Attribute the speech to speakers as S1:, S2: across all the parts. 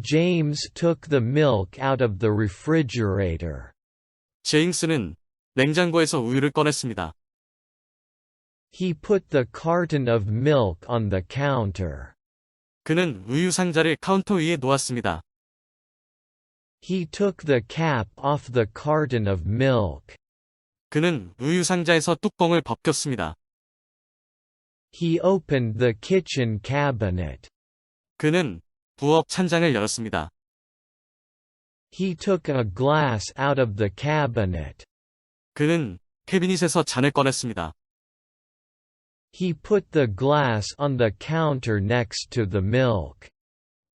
S1: James took the milk out of the refrigerator.
S2: 제임스는 냉장고에서 우유를 꺼냈습니다.
S1: He put the carton of milk on the counter.
S2: 그는 우유 상자를 카운터 위에 놓았습니다.
S1: He took the cap off the carton of milk.
S2: 그는 우유 상자에서 뚜껑을 벗겼습니다.
S1: He opened the kitchen cabinet.
S2: 그는 부엌 찬장을 열었습니다.
S1: He took a glass out of the cabinet.
S2: 그는 캐비닛에서 잔을 꺼냈습니다.
S1: He put the glass on the counter next to the milk.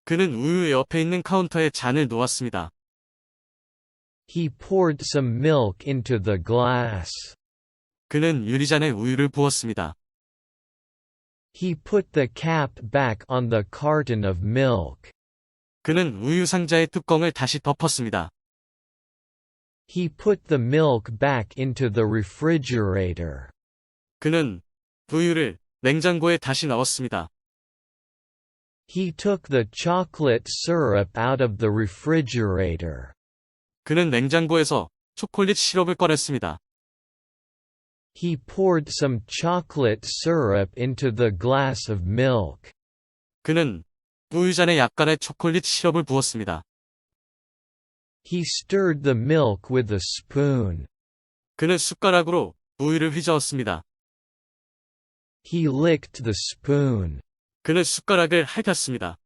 S2: 그는 우유 옆에 있는 카운터에 잔을 놓았습니다.
S1: He poured some milk into the glass.
S2: 그는 유리잔에 우유를 부었습니다.
S1: He put the cap back on the carton of milk.
S2: 그는 우유 상자의 뚜껑을 다시 덮었습니다.
S1: He put the milk back into the refrigerator.
S2: 그는 우유를 냉장고에 다시 넣었습니다.
S1: He took the chocolate syrup out of the refrigerator.
S2: 그는 냉장고에서 초콜릿 시럽을 꺼냈습니다.
S1: He poured some chocolate syrup into the glass of milk.
S2: 그는 우유잔에 약간의 초콜릿 시럽을 부었습니다.
S1: He stirred the milk with a spoon.
S2: 그는 숟가락으로 우유를 휘저었습니다.
S1: He licked the spoon.
S2: 그는 숟가락을 핥았습니다.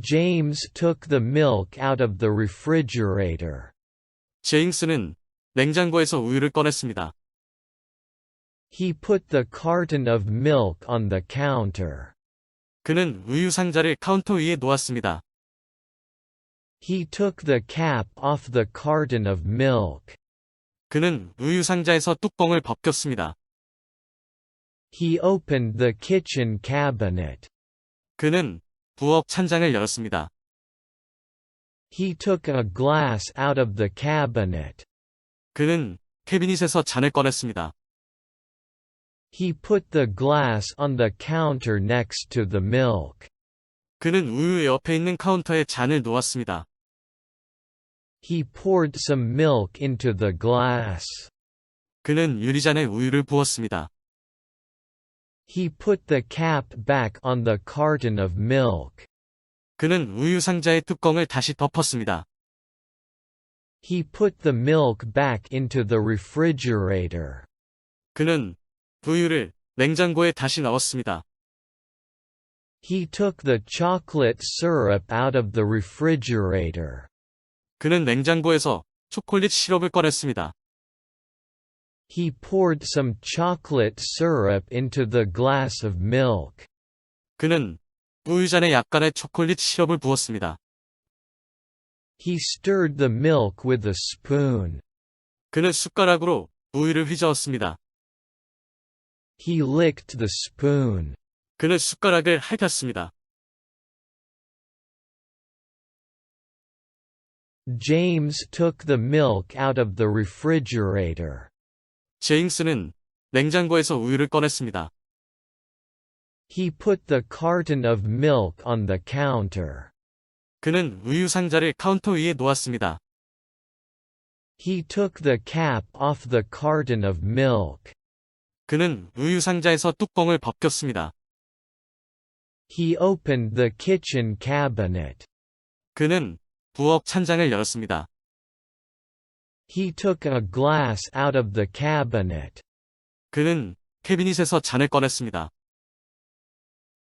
S1: James took the milk out of the refrigerator.
S2: 제임스는 냉장고에서 우유를 꺼냈습니다.
S1: He put the carton of milk on the counter.
S2: 그는 우유 상자를 카운터 위에 놓았습니다.
S1: He took the cap off the carton of milk.
S2: 그는 우유 상자에서 뚜껑을 벗겼습니다.
S1: He opened the kitchen cabinet.
S2: 그는 부엌 찬장을 열었습니다.
S1: He took a glass out of the cabinet.
S2: 그는 캐비닛에서 잔을 꺼냈습니다.
S1: He put the glass on the counter next to the milk.
S2: 그는 우유 옆에 있는 카운터에 잔을 놓았습니다.
S1: He poured some milk into the glass.
S2: 그는 유리잔에 우유를 부었습니다.
S1: He put the cap back on the carton of milk.
S2: 그는 우유 상자의 뚜껑을 다시 덮었습니다.
S1: He put the milk back into the refrigerator.
S2: 그는 우유를 냉장고에 다시 넣었습니다.
S1: He took the chocolate syrup out of the refrigerator.
S2: 그는 냉장고에서 초콜릿 시럽을 꺼냈습니다.
S1: He poured some chocolate syrup into the glass of milk.
S2: 그는 우유잔에 약간의 초콜릿 시럽을 부었습니다.
S1: He stirred the milk with a spoon.
S2: 그는 숟가락으로 우유를 휘저었습니다.
S1: He licked the spoon.
S2: 그는 숟가락을 핥았습니다.
S1: James took the milk out of the refrigerator.
S2: 제임스는 냉장고에서 우유를 꺼냈습니다.
S1: He put the carton of milk on the counter.
S2: 그는 우유 상자를 카운터 위에 놓았습니다.
S1: He took the cap off the carton of milk.
S2: 그는 우유 상자에서 뚜껑을 벗겼습니다.
S1: He opened the kitchen cabinet.
S2: 그는 부엌 찬장을 열었습니다.
S1: He took a glass out of the cabinet.
S2: 그는 캐비닛에서 잔을 꺼냈습니다.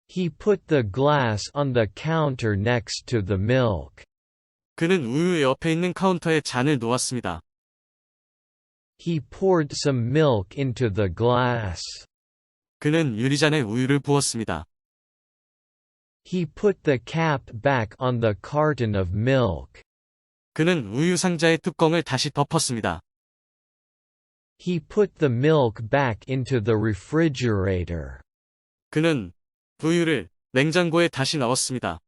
S1: He put the glass on the counter next to the milk.
S2: 그는 우유 옆에 있는 카운터에 잔을 놓았습니다.
S1: He poured some milk into the glass.
S2: 그는 유리잔에 우유를 부었습니다.
S1: He put the cap back on the carton of milk.
S2: 그는 우유 상자의 뚜껑을 다시 덮었습니다.
S1: He put the milk back into the refrigerator.
S2: 그는 우유를 냉장고에 다시 넣었습니다.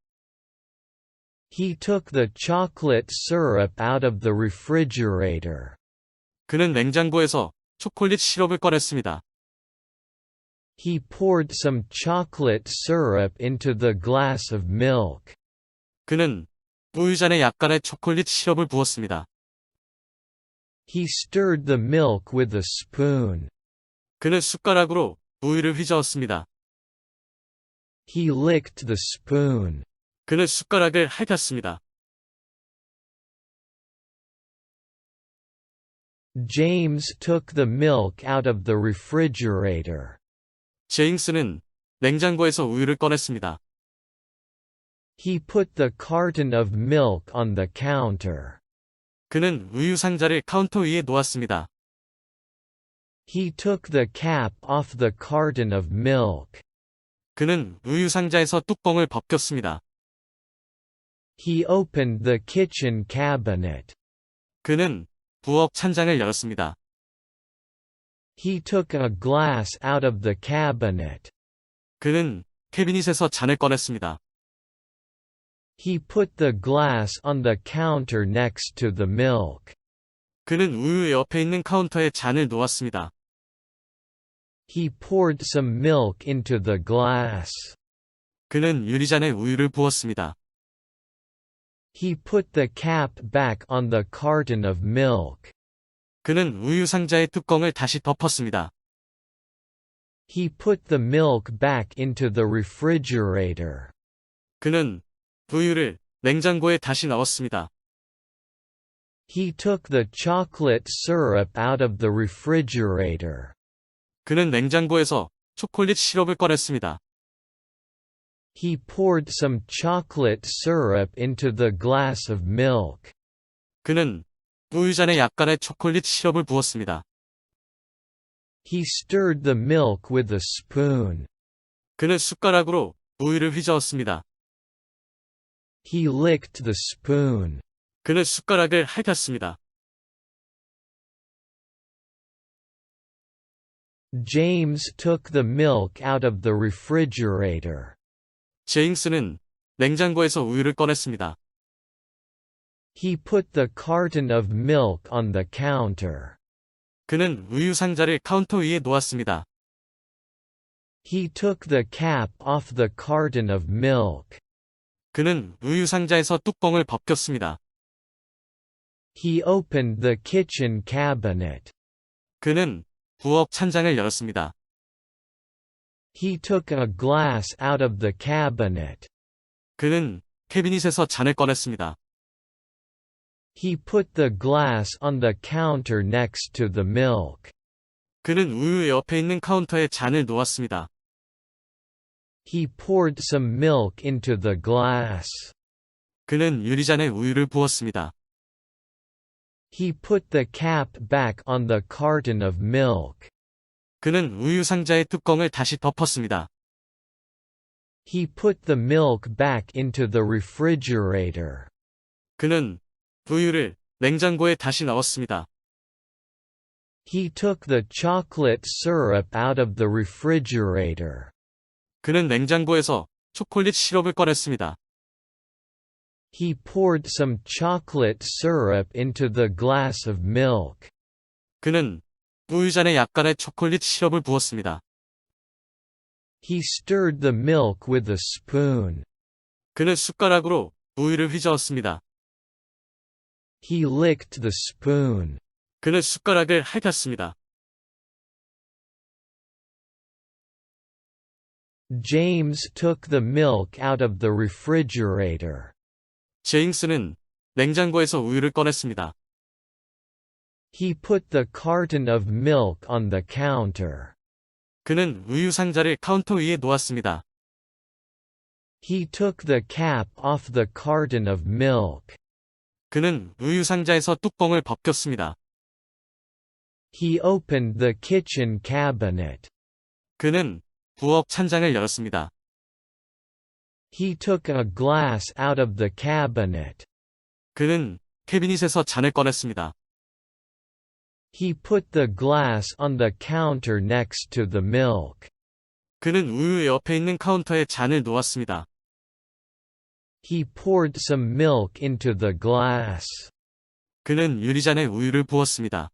S1: He took the chocolate syrup out of the refrigerator.
S2: 그는 냉장고에서 초콜릿 시럽을 꺼냈습니다.
S1: He poured some chocolate syrup into the glass of milk.
S2: 그는 우유잔에 약간의 초콜릿 시럽을 부었습니다.
S1: He stirred the milk with a spoon.
S2: 그는 숟가락으로 우유를 휘저었습니다.
S1: He licked the spoon.
S2: 그는 숟가락을 핥았습니다.
S1: James took the milk out of the refrigerator.
S2: 제임스는 냉장고에서 우유를 꺼냈습니다.
S1: He put the carton of milk on the counter.
S2: 그는 우유 상자를 카운터 위에 놓았습니다.
S1: He took the cap off the carton of milk.
S2: 그는 우유 상자에서 뚜껑을 벗겼습니다.
S1: He opened the kitchen cabinet.
S2: 그는 부엌 찬장을 열었습니다.
S1: He took a glass out of the cabinet.
S2: 그는 캐비닛에서 잔을 꺼냈습니다.
S1: He put the glass on the counter next to the milk.
S2: 그는 우유 옆에 있는 카운터에 잔을 놓았습니다.
S1: He poured some milk into the glass.
S2: 그는 유리잔에 우유를 부었습니다.
S1: He put the cap back on the carton of milk.
S2: 그는 우유 상자의 뚜껑을 다시 덮었습니다.
S1: He put the milk back into the refrigerator.
S2: 그는 우유를 냉장고에 다시 넣었습니다.
S1: He took the chocolate syrup out of the refrigerator.
S2: 그는 냉장고에서 초콜릿 시럽을 꺼냈습니다.
S1: He poured some chocolate syrup into the glass of milk.
S2: 그는 우유잔에 약간의 초콜릿 시럽을 부었습니다.
S1: He stirred the milk with a spoon.
S2: 그는 숟가락으로 우유를 휘저었습니다.
S1: He licked the spoon.
S2: 그는 숟가락을 핥았습니다.
S1: James took the milk out of the refrigerator.
S2: 제임스는 냉장고에서 우유를 꺼냈습니다.
S1: He put the carton of milk on the counter.
S2: 그는 우유 상자를 카운터 위에 놓았습니다.
S1: He took the cap off the carton of milk.
S2: 그는 우유 상자에서 뚜껑을 벗겼습니다.
S1: He opened the kitchen cabinet.
S2: 그는 부엌 찬장을 열었습니다.
S1: He took a glass out of the cabinet.
S2: 그는 캐비닛에서 잔을 꺼냈습니다.
S1: He put the glass on the counter next to the milk.
S2: 그는 우유 옆에 있는 카운터에 잔을 놓았습니다.
S1: He poured some milk into the glass.
S2: 그는 유리잔에 우유를 부었습니다.
S1: He put the cap back on the carton of milk.
S2: 그는 우유 상자의 뚜껑을 다시 덮었습니다.
S1: He put the milk back into the refrigerator.
S2: 그는 우유를 냉장고에 다시 넣었습니다.
S1: He took the chocolate syrup out of the refrigerator.
S2: 그는 냉장고에서 초콜릿 시럽을 꺼냈습니다.
S1: He poured some chocolate syrup into the glass of milk.
S2: 그는 우유잔에 약간의 초콜릿 시럽을 부었습니다.
S1: He stirred the milk with a spoon.
S2: 그는 숟가락으로 우유를 휘저었습니다.
S1: He licked the spoon.
S2: 그는 숟가락을 핥았습니다.
S1: James took the milk out of the refrigerator.
S2: 제임스는 냉장고에서 우유를 꺼냈습니다.
S1: He put the carton of milk on the counter.
S2: 그는 우유 상자를 카운터 위에 놓았습니다.
S1: He took the cap off the carton of milk.
S2: 그는 우유 상자에서 뚜껑을 벗겼습니다.
S1: He opened the kitchen cabinet.
S2: 그는 부엌 찬장을 열었습니다.
S1: He took a glass out of the cabinet.
S2: 그는 캐비닛에서 잔을 꺼냈습니다.
S1: He put the glass on the counter next to the milk.
S2: 그는 우유 옆에 있는 카운터에 잔을 놓았습니다.
S1: He poured some milk into the glass.
S2: 그는 유리잔에 우유를 부었습니다.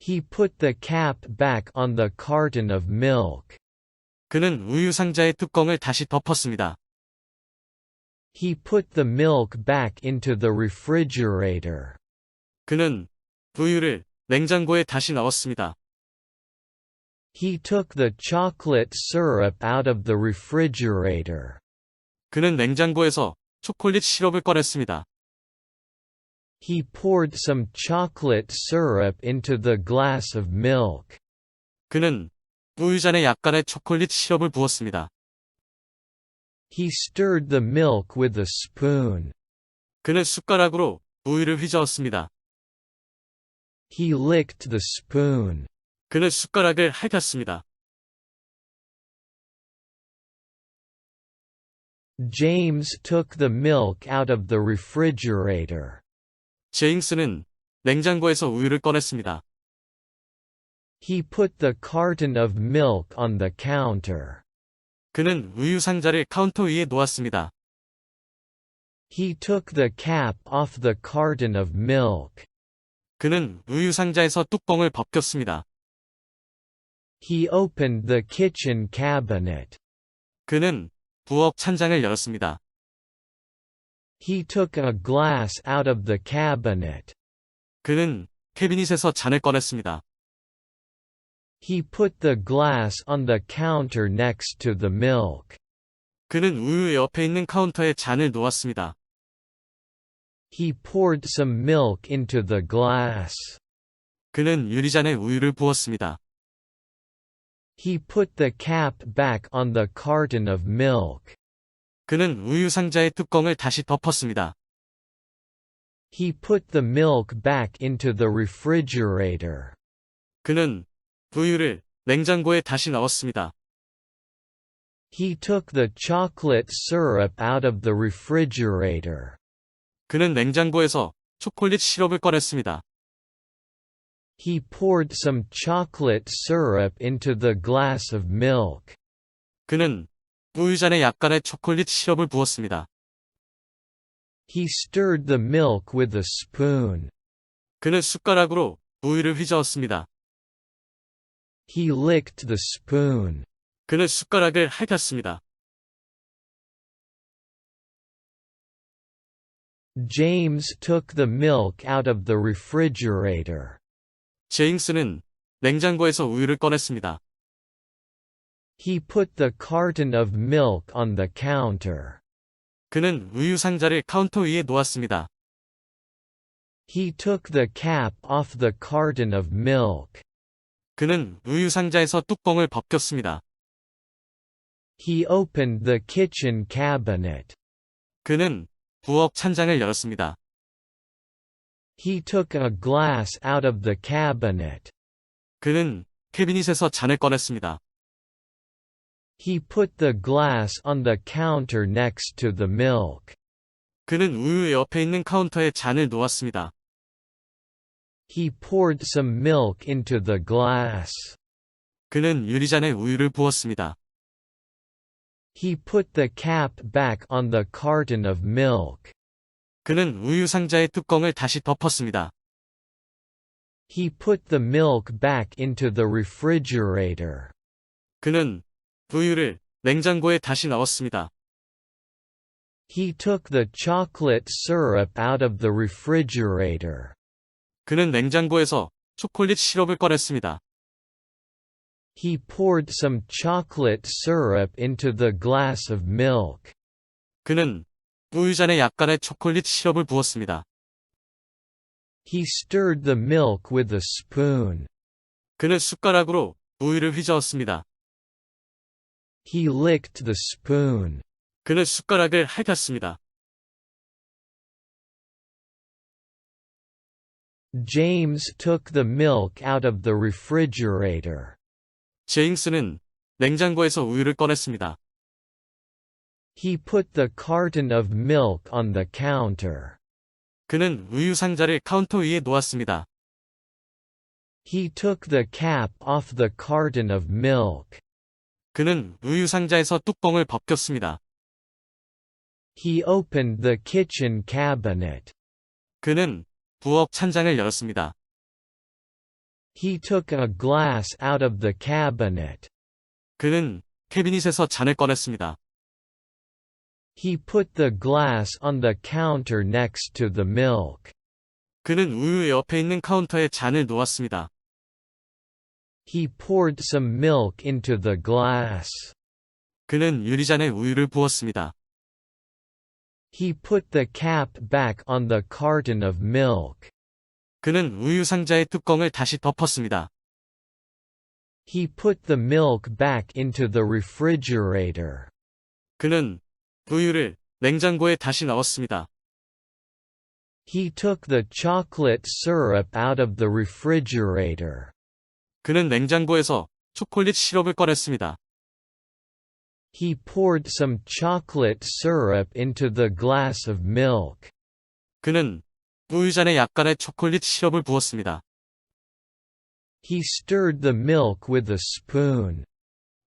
S1: He put the cap back on the carton of milk.
S2: 그는 우유 상자의 뚜껑을 다시 덮었습니다.
S1: He put the milk back into the refrigerator.
S2: 그는 우유를 냉장고에 다시 넣었습니다.
S1: He took the chocolate syrup out of the refrigerator.
S2: 그는 냉장고에서 초콜릿 시럽을 꺼냈습니다.
S1: He poured some chocolate syrup into the glass of milk.
S2: 그는 우유잔에 약간의 초콜릿 시럽을 부었습니다.
S1: He stirred the milk with a spoon.
S2: 그는 숟가락으로 우유를 휘저었습니다.
S1: He licked the spoon.
S2: 그는 숟가락을 핥았습니다.
S1: James took the milk out of the refrigerator.
S2: 제임스는 냉장고에서 우유를 꺼냈습니다.
S1: He put the carton of milk on the counter.
S2: 그는 우유 상자를 카운터 위에 놓았습니다.
S1: He took the cap off the carton of milk.
S2: 그는 우유 상자에서 뚜껑을 벗겼습니다.
S1: He opened the kitchen cabinet.
S2: 그는 부엌 찬장을 열었습니다.
S1: He took a glass out of the cabinet.
S2: 그는 캐비닛에서 잔을 꺼냈습니다.
S1: He put the glass on the counter next to the milk.
S2: 그는 우유 옆에 있는 카운터에 잔을 놓았습니다.
S1: He poured some milk into the glass.
S2: 그는 유리잔에 우유를 부었습니다.
S1: He put the cap back on the carton of milk.
S2: 그는 우유 상자의 뚜껑을 다시 덮었습니다.
S1: He put the milk back into the refrigerator.
S2: 그는 우유를 냉장고에 다시 넣었습니다.
S1: He took the chocolate syrup out of the refrigerator.
S2: 그는 냉장고에서 초콜릿 시럽을 꺼냈습니다.
S1: He poured some chocolate syrup into the glass of milk.
S2: 그는 우유잔에 약간의 초콜릿 시럽을 부었습니다.
S1: He stirred the milk with a spoon.
S2: 그는 숟가락으로 우유를 휘저었습니다.
S1: He licked the spoon.
S2: 그는 숟가락을 핥았습니다.
S1: James took the milk out of the refrigerator.
S2: 제임스는 냉장고에서 우유를 꺼냈습니다.
S1: He put the carton of milk on the counter.
S2: 그는 우유 상자를 카운터 위에 놓았습니다.
S1: He took the cap off the carton of milk.
S2: 그는 우유 상자에서 뚜껑을 벗겼습니다.
S1: He opened the kitchen cabinet.
S2: 그는 부엌 찬장을 열었습니다.
S1: He took a glass out of the cabinet.
S2: 그는 캐비닛에서 잔을 꺼냈습니다.
S1: He put the glass on the counter next to the milk.
S2: 그는 우유 옆에 있는 카운터에 잔을 놓았습니다.
S1: He poured some milk into the glass.
S2: 그는 유리잔에 우유를 부었습니다.
S1: He put the cap back on the carton of milk.
S2: 그는 우유 상자의 뚜껑을 다시 덮었습니다.
S1: He put the milk back into the refrigerator.
S2: 그는 우유를 냉장고에 다시 넣었습니다.
S1: He took the chocolate syrup out of the refrigerator.
S2: 그는 냉장고에서 초콜릿 시럽을 꺼냈습니다.
S1: He poured some chocolate syrup into the glass of milk.
S2: 그는 우유잔에 약간의 초콜릿 시럽을 부었습니다.
S1: He stirred the milk with a spoon.
S2: 그는 숟가락으로 우유를 휘저었습니다.
S1: He licked the spoon.
S2: 그는 숟가락을 핥았습니다.
S1: James took the milk out of the refrigerator.
S2: 제임스는 냉장고에서 우유를 꺼냈습니다.
S1: He put the carton of milk on the counter.
S2: 그는 우유 상자를 카운터 위에 놓았습니다.
S1: He took the cap off the carton of milk.
S2: 그는 우유 상자에서 뚜껑을 벗겼습니다.
S1: He opened the kitchen cabinet.
S2: 그는 부엌 찬장을 열었습니다.
S1: He took a glass out of the cabinet.
S2: 그는 캐비닛에서 잔을 꺼냈습니다.
S1: He put the glass on the counter next to the milk.
S2: 그는 우유 옆에 있는 카운터에 잔을 놓았습니다.
S1: He poured some milk into the glass.
S2: 그는 유리잔에 우유를 부었습니다.
S1: He put the cap back on the carton of milk.
S2: 그는 우유 상자의 뚜껑을 다시 덮었습니다.
S1: He put the milk back into the refrigerator.
S2: 그는 우유를 냉장고에 다시 넣었습니다.
S1: He took the chocolate syrup out of the refrigerator.
S2: 그는 냉장고에서 초콜릿 시럽을 꺼냈습니다.
S1: He poured some chocolate syrup into the glass of milk.
S2: 그는 우유잔에 약간의 초콜릿 시럽을 부었습니다.
S1: He stirred the milk with a spoon.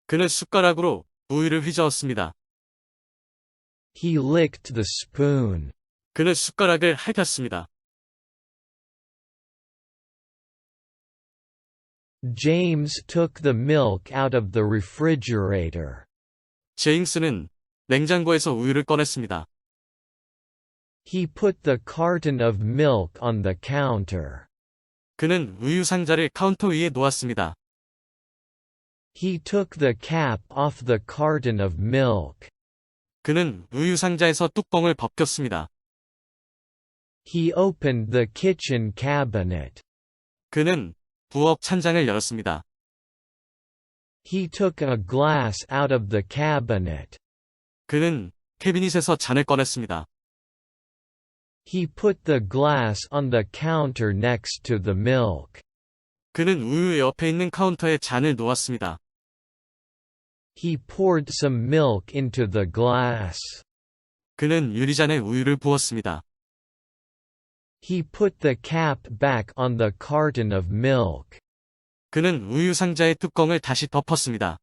S2: 그는 숟가락으로 우유를 휘저었습니다.
S1: He licked the spoon.
S2: 그는 숟가락을 핥았습니다.
S1: James took the milk out of the refrigerator.
S2: 제임스는 냉장고에서 우유를 꺼냈습니다.
S1: He put the carton of milk on the counter.
S2: 그는 우유 상자를 카운터 위에 놓았습니다.
S1: He took the cap off the carton of milk.
S2: 그는 우유 상자에서 뚜껑을 벗겼습니다.
S1: He opened the kitchen cabinet.
S2: 그는 부엌 찬장을 열었습니다.
S1: He took a glass out of the cabinet.
S2: 그는 캐비닛에서 잔을 꺼냈습니다.
S1: He put the glass on the counter next to the milk.
S2: 그는 우유 옆에 있는 카운터에 잔을 놓았습니다.
S1: He poured some milk into the glass.
S2: 그는 유리잔에 우유를 부었습니다.
S1: He put the cap back on the carton of milk.
S2: 그는 우유 상자의 뚜껑을 다시 덮었습니다.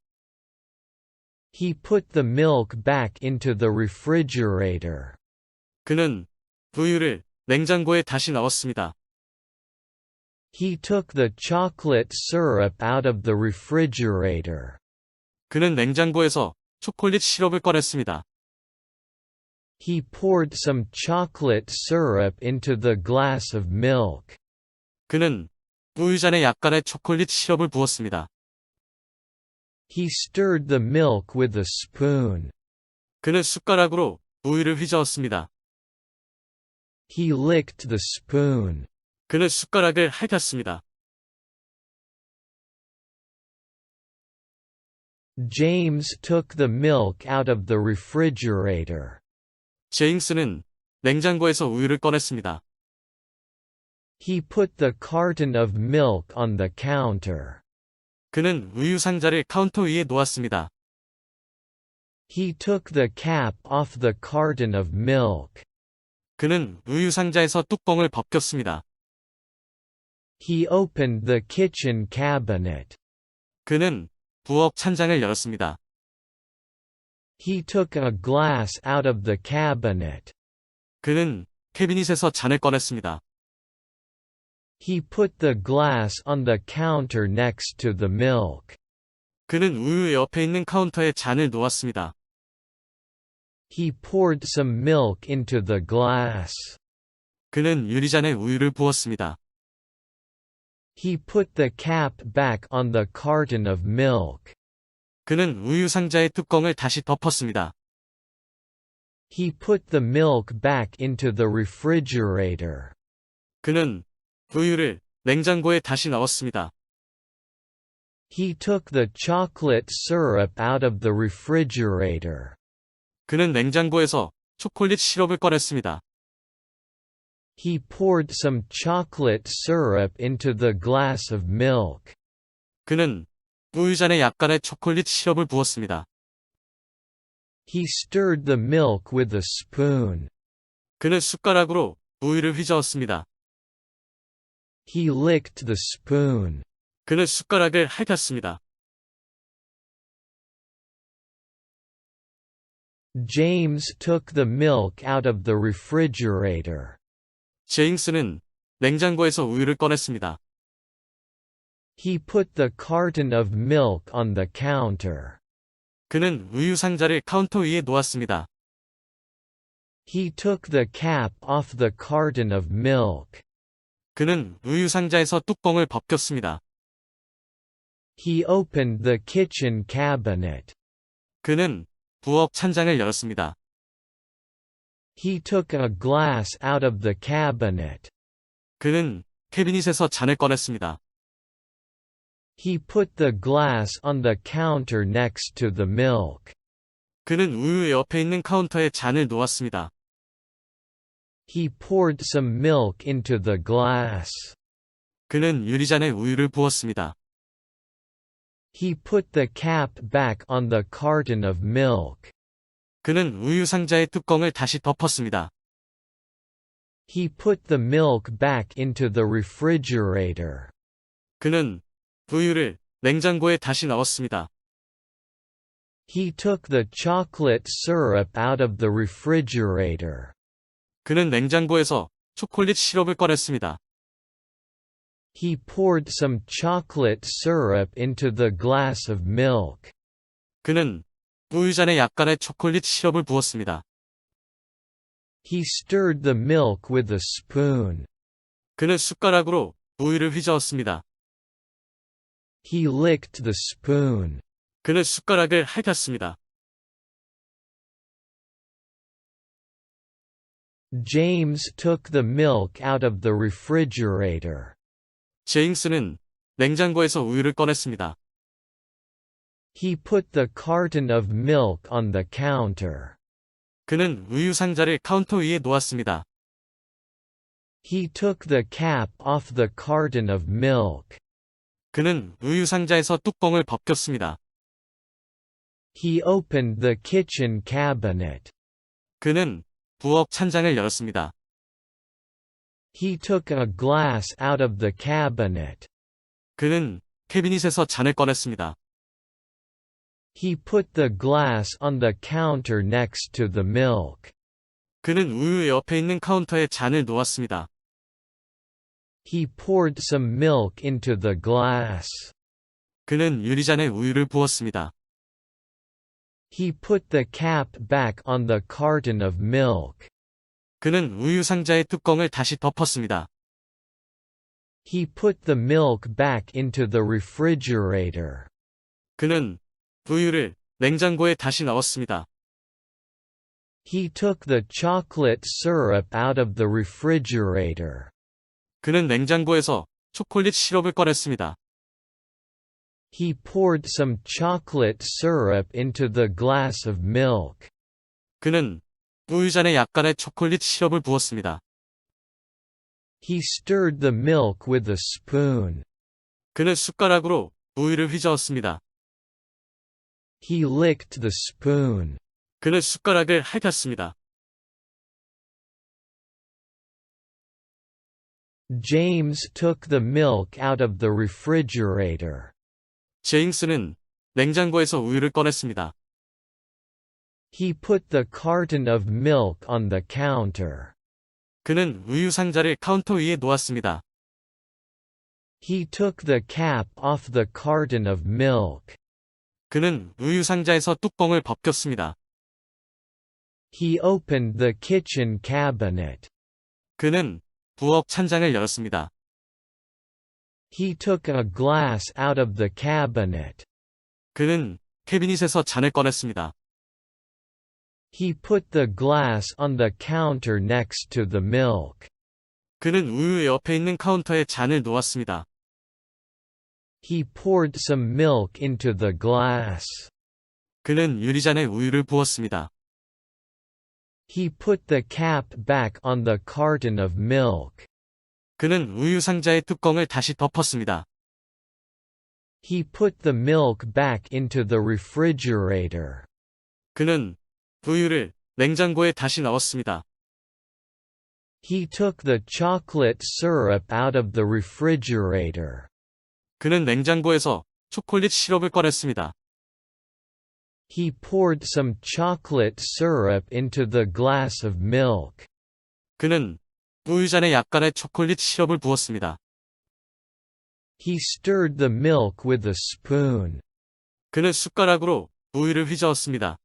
S1: He put the milk back into the refrigerator.
S2: 그는 우유를 냉장고에 다시 넣었습니다.
S1: He took the chocolate syrup out of the refrigerator.
S2: 그는 냉장고에서 초콜릿 시럽을 꺼냈습니다.
S1: He poured some chocolate syrup into the glass of milk.
S2: 그는 우유잔에 약간의 초콜릿 시럽을 부었습니다.
S1: He stirred the milk with a spoon.
S2: 그는 숟가락으로 우유를 휘저었습니다.
S1: He licked the spoon.
S2: 그는 숟가락을 핥았습니다.
S1: James took the milk out of the refrigerator.
S2: 제임스는 냉장고에서 우유를 꺼냈습니다.
S1: He put the carton of milk on the counter.
S2: 그는 우유 상자를 카운터 위에 놓았습니다.
S1: He took the cap off the carton of milk.
S2: 그는 우유 상자에서 뚜껑을 벗겼습니다.
S1: He opened the kitchen cabinet.
S2: 그는 부엌 찬장을 열었습니다.
S1: He took a glass out of the cabinet.
S2: 그는 캐비닛에서 잔을 꺼냈습니다.
S1: He put the glass on the counter next to the milk.
S2: 그는 우유 옆에 있는 카운터에 잔을 놓았습니다.
S1: He poured some milk into the glass.
S2: 그는 유리잔에 우유를 부었습니다.
S1: He put the cap back on the carton of milk.
S2: 그는 우유 상자의 뚜껑을 다시 덮었습니다.
S1: He put the milk back into the refrigerator.
S2: 그는 우유를 냉장고에 다시 넣었습니다.
S1: He took the chocolate syrup out of the refrigerator.
S2: 그는 냉장고에서 초콜릿 시럽을 꺼냈습니다.
S1: He poured some chocolate syrup into the glass of milk.
S2: 그는 우유잔에 약간의 초콜릿 시럽을 부었습니다.
S1: He stirred the milk with a spoon.
S2: 그는 숟가락으로 우유를 휘저었습니다.
S1: He licked the spoon.
S2: 그는 숟가락을 핥았습니다.
S1: James took the milk out of the refrigerator.
S2: 제임스는 냉장고에서 우유를 꺼냈습니다.
S1: He put the carton of milk on the counter.
S2: 그는 우유 상자를 카운터 위에 놓았습니다.
S1: He took the cap off the carton of milk.
S2: 그는 우유 상자에서 뚜껑을 벗겼습니다.
S1: He opened the kitchen cabinet.
S2: 그는 부엌 찬장을 열었습니다.
S1: He took a glass out of the cabinet.
S2: 그는 캐비닛에서 잔을 꺼냈습니다.
S1: He put the glass on the counter next to the milk.
S2: 그는 우유 옆에 있는 카운터에 잔을 놓았습니다.
S1: He poured some milk into the glass.
S2: 그는 유리잔에 우유를 부었습니다.
S1: He put the cap back on the carton of milk.
S2: 그는 우유 상자의 뚜껑을 다시 덮었습니다.
S1: He put the milk back into the refrigerator.
S2: 그는 우유를 냉장고에 다시 넣었습니다.
S1: He took the chocolate syrup out of the refrigerator.
S2: 그는 냉장고에서 초콜릿 시럽을 꺼냈습니다.
S1: He poured some chocolate syrup into the glass of milk.
S2: 그는 우유잔에 약간의 초콜릿 시럽을 부었습니다.
S1: He stirred the milk with a spoon.
S2: 그는 숟가락으로 우유를 휘저었습니다.
S1: He licked the spoon.
S2: 그는 숟가락을 핥았습니다.
S1: James took the milk out of the refrigerator.
S2: 제임스는 냉장고에서 우유를 꺼냈습니다.
S1: He put the carton of milk on the counter.
S2: 그는 우유 상자를 카운터 위에 놓았습니다.
S1: He took the cap off the carton of milk.
S2: 그는 우유 상자에서 뚜껑을 벗겼습니다.
S1: He opened the kitchen cabinet.
S2: 그는 부엌 찬장을 열었습니다.
S1: He took a glass out of the cabinet.
S2: 그는 캐비닛에서 잔을 꺼냈습니다.
S1: He put the glass on the counter next to the milk.
S2: 그는 우유 옆에 있는 카운터에 잔을 놓았습니다.
S1: He poured some milk into the glass.
S2: 그는 유리잔에 우유를 부었습니다.
S1: He put the cap back on the carton of milk.
S2: 그는 우유 상자의 뚜껑을 다시 덮었습니다.
S1: He put the milk back into the refrigerator.
S2: 그는 우유를 냉장고에 다시 넣었습니다.
S1: He took the chocolate syrup out of the refrigerator.
S2: 그는 냉장고에서 초콜릿 시럽을 꺼냈습니다.
S1: He poured some chocolate syrup into the glass of milk.
S2: 그는 우유잔에 약간의 초콜릿 시럽을 부었습니다.
S1: He stirred the milk with a spoon.
S2: 그는 숟가락으로 우유를 휘저었습니다.
S1: He licked the spoon.
S2: 그는 숟가락을 핥았습니다.
S1: James took the milk out of the refrigerator.
S2: 제임스는 냉장고에서 우유를 꺼냈습니다.
S1: He put the carton of milk on the counter.
S2: 그는 우유 상자를 카운터 위에 놓았습니다.
S1: He took the cap off the carton of milk.
S2: 그는 우유 상자에서 뚜껑을 벗겼습니다.
S1: He opened the kitchen cabinet.
S2: 그는 부엌 찬장을 열었습니다.
S1: He took a glass out of the cabinet.
S2: 그는 캐비닛에서 잔을 꺼냈습니다.
S1: He put the glass on the counter next to the milk.
S2: 그는 우유 옆에 있는 카운터에 잔을 놓았습니다.
S1: He poured some milk into the glass.
S2: 그는 유리잔에 우유를 부었습니다.
S1: He put the cap back on the carton of milk.
S2: 그는 우유 상자의 뚜껑을 다시 덮었습니다.
S1: He put the milk back into the refrigerator.
S2: 그는 우유를 냉장고에 다시 넣었습니다.
S1: He took the chocolate syrup out of the refrigerator.
S2: 그는 냉장고에서 초콜릿 시럽을 꺼냈습니다.
S1: He poured some chocolate syrup into the glass of milk.
S2: 그는 우유잔에 약간의 초콜릿 시럽을 부었습니다.
S1: He stirred the milk with a spoon.
S2: 그는 숟가락으로 우유를 휘저었습니다.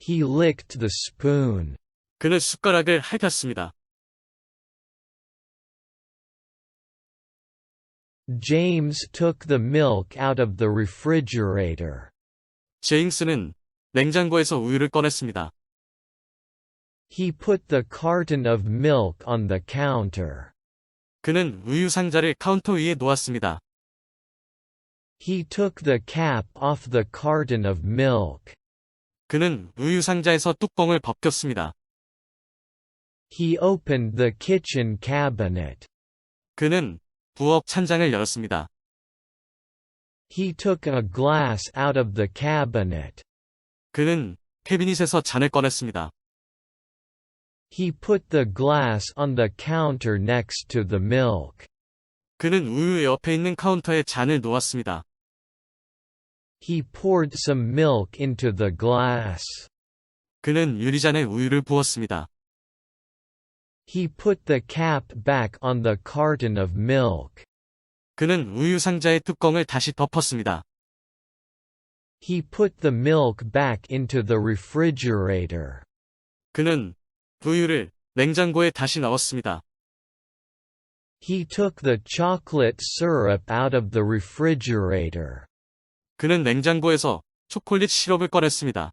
S1: He licked the spoon.
S2: 그는 숟가락을 핥았습니다.
S1: James took the milk out of the refrigerator.
S2: 제임스는 냉장고에서 우유를 꺼냈습니다.
S1: He put the carton of milk on the counter.
S2: 그는 우유 상자를 카운터 위에 놓았습니다.
S1: He took the cap off the carton of milk.
S2: 그는 우유 상자에서 뚜껑을 벗겼습니다.
S1: He opened the kitchen cabinet.
S2: 그는 부엌 찬장을 열었습니다.
S1: He took a glass out of the cabinet.
S2: 그는 캐비닛에서 잔을 꺼냈습니다.
S1: He put the glass on the counter next to the milk.
S2: 그는 우유 옆에 있는 카운터에 잔을 놓았습니다.
S1: He poured some milk into the glass.
S2: 그는 유리잔에 우유를 부었습니다.
S1: He put the cap back on the carton of milk.
S2: 그는 우유 상자의 뚜껑을 다시 덮었습니다.
S1: He put the milk back into the refrigerator.
S2: 그는 우유를 냉장고에 다시 넣었습니다.
S1: He took the chocolate syrup out of the refrigerator.
S2: 그는 냉장고에서 초콜릿 시럽을 꺼냈습니다.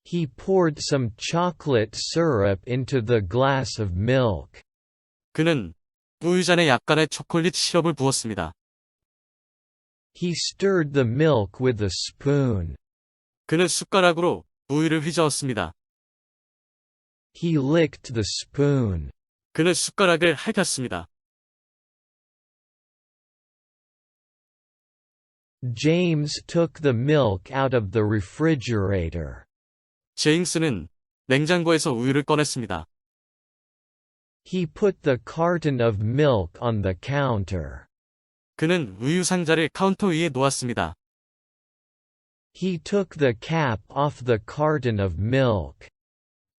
S1: He poured some chocolate syrup into the glass of milk.
S2: 그는 우유잔에 약간의 초콜릿 시럽을 부었습니다.
S1: He stirred the milk with a spoon.
S2: 그는 숟가락으로 우유를 휘저었습니다.
S1: He licked the spoon.
S2: 그는 숟가락을 핥았습니다.
S1: James took the milk out of the refrigerator.
S2: 제임스는 냉장고에서 우유를 꺼냈습니다.
S1: He put the carton of milk on the counter.
S2: 그는 우유 상자를 카운터 위에 놓았습니다.
S1: He took the cap off the carton of milk.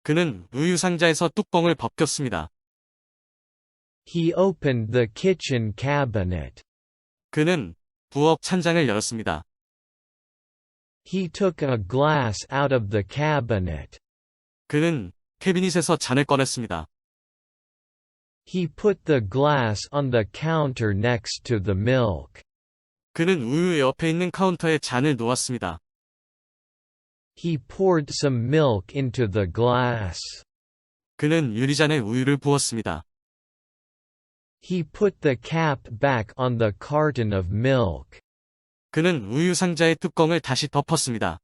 S2: 그는 우유 상자에서 뚜껑을 벗겼습니다.
S1: He opened the kitchen cabinet.
S2: 그는 부엌 찬장을 열었습니다.
S1: He took a glass out of the cabinet.
S2: 그는 캐비닛에서 잔을 꺼냈습니다.
S1: He put the glass on the counter next to the milk.
S2: 그는 우유 옆에 있는 카운터에 잔을 놓았습니다.
S1: He poured some milk into the glass.
S2: 그는 유리잔에 우유를 부었습니다.
S1: He put the cap back on the carton of milk.
S2: 그는 우유 상자의 뚜껑을 다시 덮었습니다.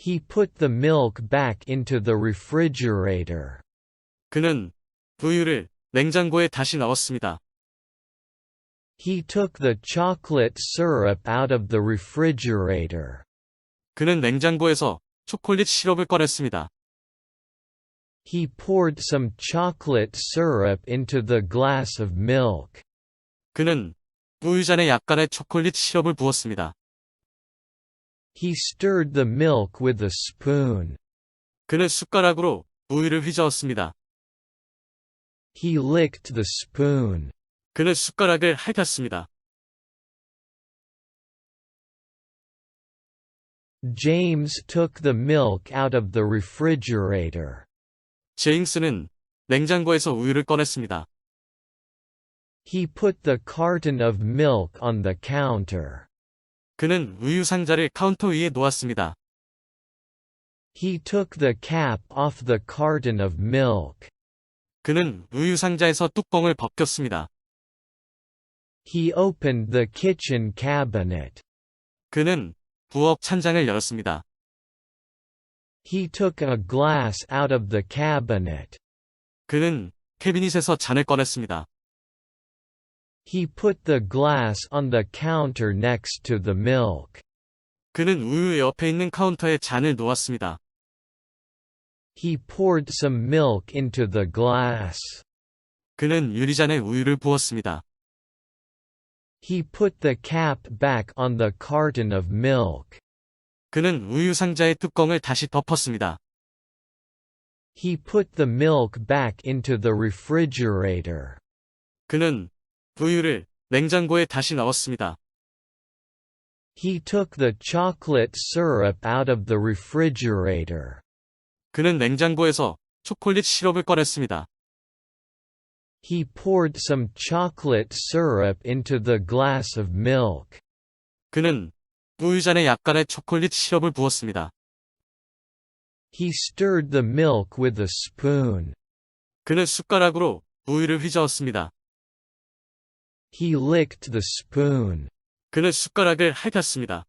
S1: He put the milk back into the refrigerator.
S2: 그는 우유를 냉장고에 다시 넣었습니다.
S1: He took the chocolate syrup out of the refrigerator.
S2: 그는 냉장고에서 초콜릿 시럽을 꺼냈습니다.
S1: He poured some chocolate syrup into the glass of milk.
S2: 그는 우유잔에 약간의 초콜릿 시럽을 부었습니다.
S1: He stirred the milk with a spoon.
S2: 그는 숟가락으로 우유를 휘저었습니다.
S1: He licked the spoon.
S2: 그는 숟가락을 핥았습니다.
S1: James took the milk out of the refrigerator.
S2: 제임스는 냉장고에서 우유를 꺼냈습니다.
S1: He put the carton of milk on the counter.
S2: 그는 우유 상자를 카운터 위에 놓았습니다.
S1: He took the cap off the carton of milk.
S2: 그는 우유 상자에서 뚜껑을 벗겼습니다.
S1: He opened the kitchen cabinet.
S2: 그는 부엌 찬장을 열었습니다.
S1: He took a glass out of the cabinet.
S2: 그는 캐비닛에서 잔을 꺼냈습니다.
S1: He put the glass on the counter next to the milk.
S2: 그는 우유 옆에 있는 카운터에 잔을 놓았습니다.
S1: He poured some milk into the glass.
S2: 그는 유리잔에 우유를 부었습니다.
S1: He put the cap back on the carton of milk.
S2: 그는 우유 상자의 뚜껑을 다시 덮었습니다.
S1: He put the milk back into the refrigerator.
S2: 그는 우유를 냉장고에 다시 넣었습니다.
S1: He took the chocolate syrup out of the refrigerator.
S2: 그는 냉장고에서 초콜릿 시럽을 꺼냈습니다.
S1: He poured some chocolate syrup into the glass of milk.
S2: 그는 우유잔에 약간의 초콜릿 시럽을 부었습니다.
S1: He stirred the milk with a spoon.
S2: 그는 숟가락으로 우유를 휘저었습니다.
S1: He licked the spoon.
S2: 그는 숟가락을 핥았습니다.